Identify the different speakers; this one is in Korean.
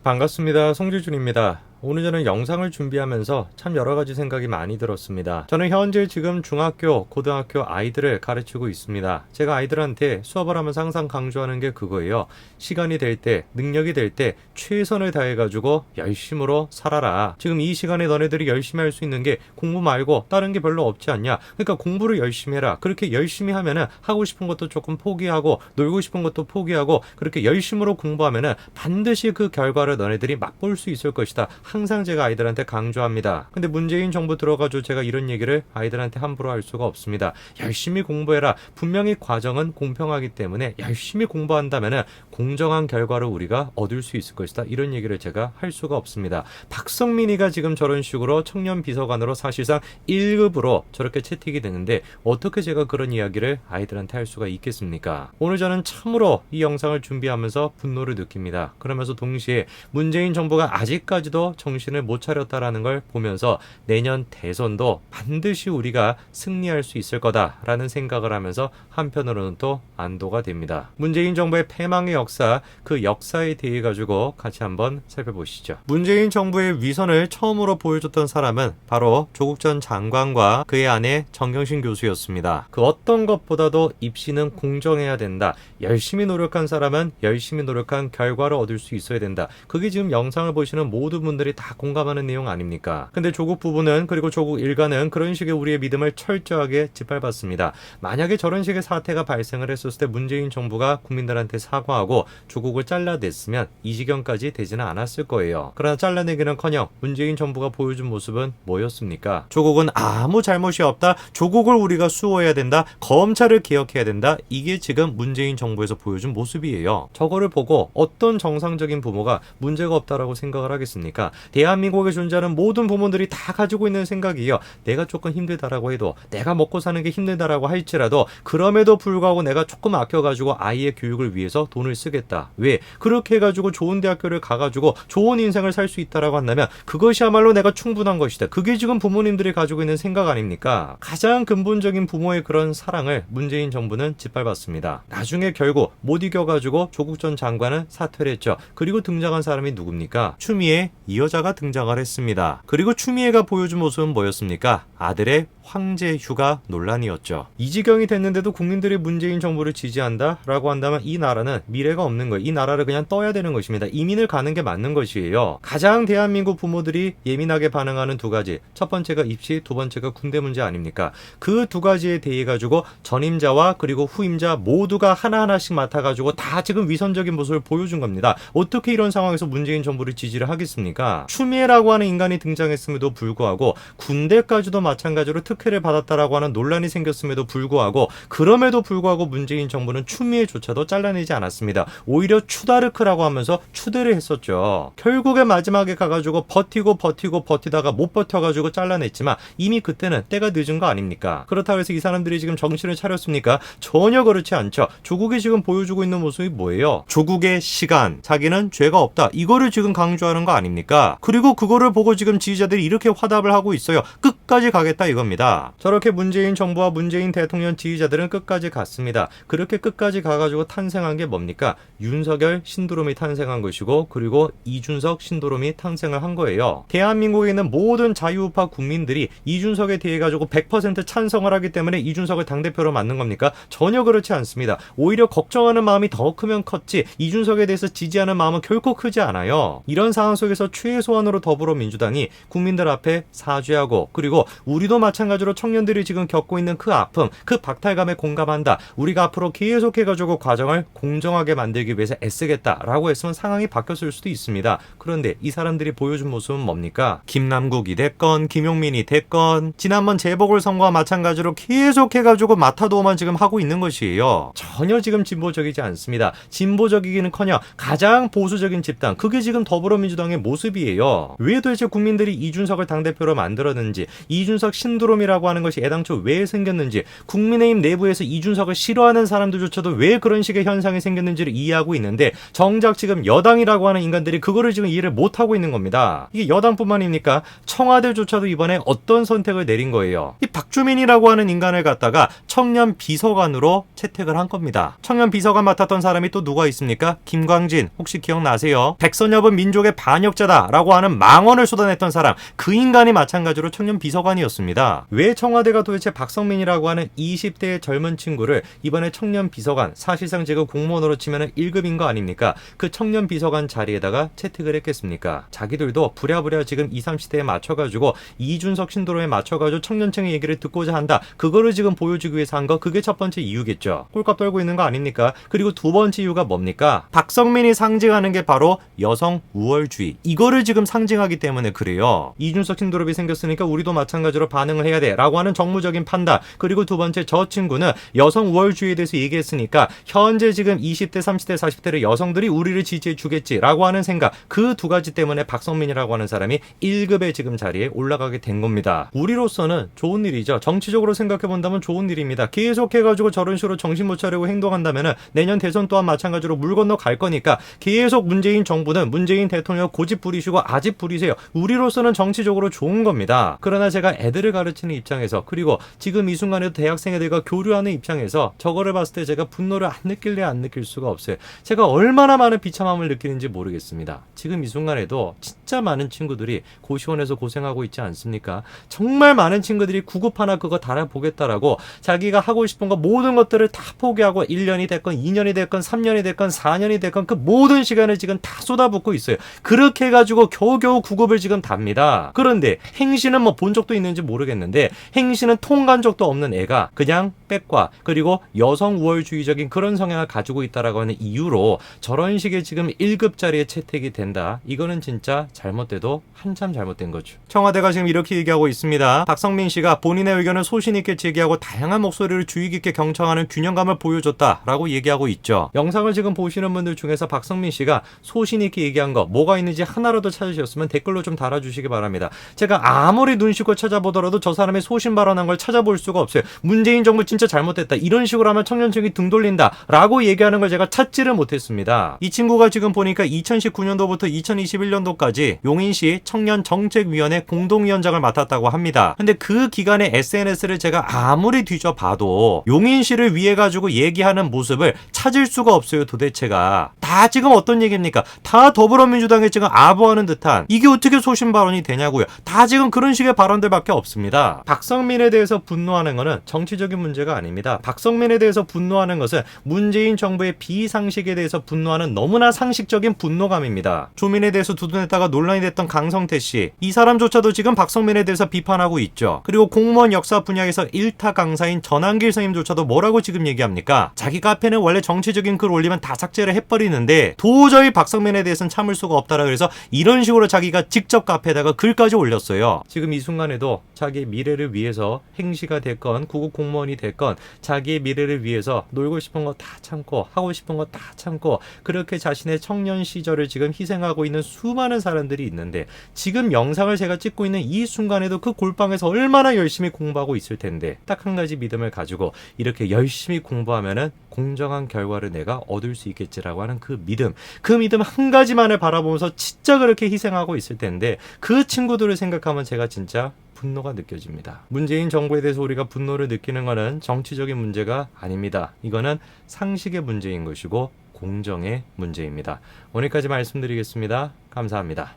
Speaker 1: 반갑습니다. 송지준입니다. 오늘 저는 영상을 준비하면서 참 여러가지 생각이 많이 들었습니다. 저는 현재 지금 중학교, 고등학교 아이들을 가르치고 있습니다. 제가 아이들한테 수업을 하면서 항상 강조하는 게 그거예요. 시간이 될 때, 능력이 될 때 최선을 다해가지고 열심으로 살아라. 지금 이 시간에 너네들이 열심히 할 수 있는 게 공부 말고 다른 게 별로 없지 않냐. 그러니까 공부를 열심히 해라. 그렇게 열심히 하면은 하고 싶은 것도 조금 포기하고 놀고 싶은 것도 포기하고 그렇게 열심으로 공부하면은 반드시 그 결과를 너네들이 맛볼 수 있을 것이다. 항상 제가 아이들한테 강조합니다. 근데 문재인 정부 들어가지고 제가 이런 얘기를 아이들한테 함부로 할 수가 없습니다. 열심히 공부해라. 분명히 과정은 공평하기 때문에 열심히 공부한다면은 공정한 결과를 우리가 얻을 수 있을 것이다. 이런 얘기를 제가 할 수가 없습니다. 박성민이가 지금 저런 식으로 청년 비서관으로 사실상 1급으로 저렇게 채택이 되는데 어떻게 제가 그런 이야기를 아이들한테 할 수가 있겠습니까? 오늘 저는 참으로 이 영상을 준비하면서 분노를 느낍니다. 그러면서 동시에 문재인 정부가 아직까지도 정신을 못 차렸다라는 걸 보면서 내년 대선도 반드시 우리가 승리할 수 있을 거다라는 생각을 하면서 한편으로는 또 안도가 됩니다. 문재인 정부의 패망의 역사, 그 역사에 대해 가지고 같이 한번 살펴보시죠. 문재인 정부의 위선을 처음으로 보여줬던 사람은 바로 조국 전 장관과 그의 아내 정경심 교수였습니다. 그 어떤 것보다도 입시는 공정해야 된다. 열심히 노력한 사람은 열심히 노력한 결과를 얻을 수 있어야 된다. 그게 지금 영상을 보시는 모든 분들이 다 공감하는 내용 아닙니까? 근데 조국 부부는 그리고 조국 일가는 그런 식의 우리의 믿음을 철저하게 짓밟았습니다. 만약에 저런 식의 사태가 발생을 했었을 때 문재인 정부가 국민들한테 사과하고 조국을 잘라냈으면 이 지경까지 되지는 않았을 거예요. 그러나 잘라내기는커녕 문재인 정부가 보여준 모습은 뭐였습니까? 조국은 아무 잘못이 없다. 조국을 우리가 수호해야 된다. 검찰을 개혁해야 된다. 이게 지금 문재인 정부에서 보여준 모습이에요. 저거를 보고 어떤 정상적인 부모가 문제가 없다라고 생각을 하겠습니까? 대한민국에 존재하는 모든 부모들이 다 가지고 있는 생각이에요. 내가 조금 힘들다라고 해도 내가 먹고 사는 게 힘들다라고 할지라도 그럼에도 불구하고 내가 조금 아껴가지고 아이의 교육을 위해서 돈을 쓰겠다. 왜? 그렇게 해가지고 좋은 대학교를 가가지고 좋은 인생을 살 수 있다라고 한다면 그것이야말로 내가 충분한 것이다. 그게 지금 부모님들이 가지고 있는 생각 아닙니까? 가장 근본적인 부모의 그런 사랑을 문재인 정부는 짓밟았습니다. 나중에 결국 못 이겨가지고 조국 전 장관은 사퇴를 했죠. 그리고 등장한 사람이 누굽니까? 추미애 이 여자가 등장을 했습니다. 그리고 추미애가 보여준 모습은 뭐였습니까? 아들의 황제 휴가 논란이었죠. 이 지경이 됐는데도 국민들이 문재인 정부를 지지한다라고 한다면 이 나라는 미래가 없는 거예요. 이 나라를 그냥 떠야 되는 것입니다. 이민을 가는 게 맞는 것이에요. 가장 대한민국 부모들이 예민하게 반응하는 두 가지. 첫 번째가 입시, 두 번째가 군대 문제 아닙니까? 그 두 가지에 대해 가지고 전임자와 그리고 후임자 모두가 하나하나씩 맡아가지고 다 지금 위선적인 모습을 보여준 겁니다. 어떻게 이런 상황에서 문재인 정부를 지지를 하겠습니까? 추미애라고 하는 인간이 등장했음에도 불구하고 군대까지도 마찬가지로 특혜를 받았다라고 하는 논란이 생겼음에도 불구하고 그럼에도 불구하고 문재인 정부는 추미애조차도 잘라내지 않았습니다. 오히려 추다르크라고 하면서 추대를 했었죠. 결국에 마지막에 가가지고 버티다가 못 버텨가지고 잘라냈지만 이미 그때는 때가 늦은 거 아닙니까? 그렇다고 해서 이 사람들이 지금 정신을 차렸습니까? 전혀 그렇지 않죠. 조국이 지금 보여주고 있는 모습이 뭐예요? 조국의 시간, 자기는 죄가 없다. 이거를 지금 강조하는 거 아닙니까? 그리고 그거를 보고 지금 지지자들이 이렇게 화답을 하고 있어요. 끝까지 가겠다 이겁니다. 저렇게 문재인 정부와 문재인 대통령 지지자들은 끝까지 갔습니다. 그렇게 끝까지 가가지고 탄생한 게 뭡니까? 윤석열 신드롬이 탄생한 것이고 그리고 이준석 신드롬이 탄생을 한 거예요. 대한민국에 있는 모든 자유우파 국민들이 이준석에 대해 가지고 100% 찬성을 하기 때문에 이준석을 당대표로 만든 겁니까? 전혀 그렇지 않습니다. 오히려 걱정하는 마음이 더 크면 컸지 이준석에 대해서 지지하는 마음은 결코 크지 않아요. 이런 상황 속에서 최소한으로 더불어민주당이 국민들 앞에 사죄하고 그리고 우리도 마찬가지로 청년들이 지금 겪고 있는 그 아픔, 그 박탈감에 공감한다. 우리가 앞으로 계속해가지고 과정을 공정하게 만들기 위해서 애쓰겠다라고 했으면 상황이 바뀌었을 수도 있습니다. 그런데 이 사람들이 보여준 모습은 뭡니까? 김남국이 됐건 김용민이 됐건 지난번 재보궐선거와 마찬가지로 계속해가지고 마타도어만 지금 하고 있는 것이에요. 전혀 지금 진보적이지 않습니다. 진보적이기는커녕 가장 보수적인 집단, 그게 지금 더불어민주당의 모습이에요. 모습이에요. 왜 도대체 국민들이 이준석을 당대표로 만들었는지, 이준석 신드롬이라고 하는 것이 애당초 왜 생겼는지, 국민의힘 내부에서 이준석을 싫어하는 사람들조차도 왜 그런 식의 현상이 생겼는지를 이해하고 있는데 정작 지금 여당이라고 하는 인간들이 그거를 지금 이해를 못하고 있는 겁니다. 이게 여당뿐만입니까? 청와대조차도 이번에 어떤 선택을 내린 거예요. 이 박주민이라고 하는 인간을 갖다가 청년 비서관으로 채택을 한 겁니다. 청년 비서관 맡았던 사람이 또 누가 있습니까? 김광진, 혹시 기억나세요? 백선엽은 민족의 반역자다라고 하는 망언을 쏟아냈던 사람, 그 인간이 마찬가지로 청년 비서관이었습니다. 왜 청와대가 도대체 박성민이라고 하는 20대의 젊은 친구를 이번에 청년 비서관, 사실상 지금 공무원으로 치면 1급인 거 아닙니까? 그 청년 비서관 자리에다가 채택을 했겠습니까? 자기들도 부랴부랴 지금 20, 30대에 맞춰가지고 이준석 신도로에 맞춰가지고 청년층의 얘기를 듣고자 한다. 그거를 지금 보여주기 위해서 한 거, 그게 첫 번째 이유겠죠. 꼴값 떨고 있는 거 아닙니까? 그리고 두 번째 이유가 뭡니까? 박성민이 상징하는 게 바로 여성 우월주의. 이거를 지금 상징하기 때문에 그래요. 이준석 신도롭이 생겼으니까 우리도 마찬가지로 반응을 해야 돼 라고 하는 정무적인 판단. 그리고 두 번째, 저 친구는 여성 우월주의에 대해서 얘기했으니까 현재 지금 20대, 30대, 40대의 여성들이 우리를 지지해 주겠지라고 하는 생각. 그 두 가지 때문에 박성민이라고 하는 사람이 1급의 지금 자리에 올라가게 된 겁니다. 우리로서는 좋은 일이죠. 정치적으로 생각해 본다면 좋은 일입니다. 계속해가지고 저런 식으로 정신 못 차리고 행동한다면 내년 대선 또한 마찬가지로 물 건너 갈 거니까 계속 문재인 정부는 문재인 대통령 고집 부리시고 아집 부리세요. 우리로서는 정치적으로 좋은 겁니다. 그러나 제가 애들을 가르치는 입장에서, 그리고 지금 이 순간에도 대학생 애들과 교류하는 입장에서 저거를 봤을 때 제가 분노를 안 느낄래 안 느낄 수가 없어요. 제가 얼마나 많은 비참함을 느끼는지 모르겠습니다. 지금 이 순간에도 진짜 많은 친구들이 고시원에서 고생하고 있지 않습니까? 정말 많은 친구들이 구급 하나 그거 달아보겠다라고 자기가 하고 싶은 거 모든 것들을 다 포기하고 1년이 됐건 2년이 됐건 3년이 됐건 4년이 됐건 그 모든 시간을 지금 다 쏟아붓고 있어요. 그렇게 해가지고 겨우겨우 구급을 지금 답니다. 그런데 행시는 뭐 본 적도 있는지 모르겠는데 행시는 통간 적도 없는 애가 그냥 백과 그리고 여성 우월주의적인 그런 성향을 가지고 있다라고 하는 이유로 저런 식의 지금 1급짜리에 채택이 된다. 이거는 진짜 잘못돼도 한참 잘못된 거죠. 청와대가 지금 이렇게 얘기하고 있습니다. 박성민 씨가 본인의 의견을 소신 있게 제기하고 다양한 목소리를 주의 깊게 경청하는 균형감을 보여줬다라고 얘기하고 있죠. 영상을 지금 보시는 분들 중에서 박성민 씨가 소신 있게 얘기한 거 뭐가 있는지 하나라도 찾으셨으면 댓글로 좀 달아주시기 바랍니다. 제가 아무리 눈 씻고 찾아보더라도 저 사람의 소신 발언한 걸 찾아볼 수가 없어요. 문재인 정부 진짜 잘못됐다. 이런 식으로 하면 청년층이 등 돌린다. 라고 얘기하는 걸 제가 찾지를 못했습니다. 이 친구가 지금 보니까 2019년도부터 2021년도까지 용인시 청년정책위원회 공동위원장을 맡았다고 합니다. 근데 그 기간에 SNS를 제가 아무리 뒤져봐도 용인시를 위해 가지고 얘기하는 모습을 찾을 수가 없어요. 도대체가. 다 지금 어떤 얘기입니까? 다 더불어민주당에 지금 아부하는 듯한, 이게 어떻게 소신 발언이 되냐고요. 다 지금 그런 식의 발언들밖에 없습니다. 박성민에 대해서 분노하는 것은 정치적인 문제가 아닙니다. 박성민에 대해서 분노하는 것은 문재인 정부의 비상식에 대해서 분노하는 너무나 상식적인 분노감입니다. 조민에 대해서 두둔했다가 논란이 됐던 강성태 씨, 이 사람조차도 지금 박성민에 대해서 비판하고 있죠. 그리고 공무원 역사 분야에서 1타 강사인 전한길 선생님조차도 뭐라고 지금 얘기합니까? 자기 카페는 원래 정치적인 글 올리면 다 삭제를 해버리는데 도저히 박성민에 대해서는 참을 수가 없다라 그래서 이런 식으로 자기가 직접 카페에다가 글까지 올렸어요. 지금 이 순간에도 자기의 미래를 위해서 행시가 됐건 구급 공무원이 됐건 자기의 미래를 위해서 놀고 싶은 거 다 참고 하고 싶은 거 다 참고 그렇게 자신의 청년 시절을 지금 희생하고 있는 수많은 사람들이 있는데 지금 영상을 제가 찍고 있는 이 순간에도 그 골방에서 얼마나 열심히 공부하고 있을 텐데 딱 한 가지 믿음을 가지고 이렇게 열심히 공부하면은 공정한 결과를 내가 얻을 수 있겠지라고 하는 그 믿음 한 가지만을 바라보면서 진짜 그렇게 희생하고 있을 텐데 그 친구들을 생각하면 제가 진짜 분노가 느껴집니다. 문재인 정부에 대해서 우리가 분노를 느끼는 것은 정치적인 문제가 아닙니다. 이거는 상식의 문제인 것이고 공정의 문제입니다. 오늘까지 말씀드리겠습니다. 감사합니다.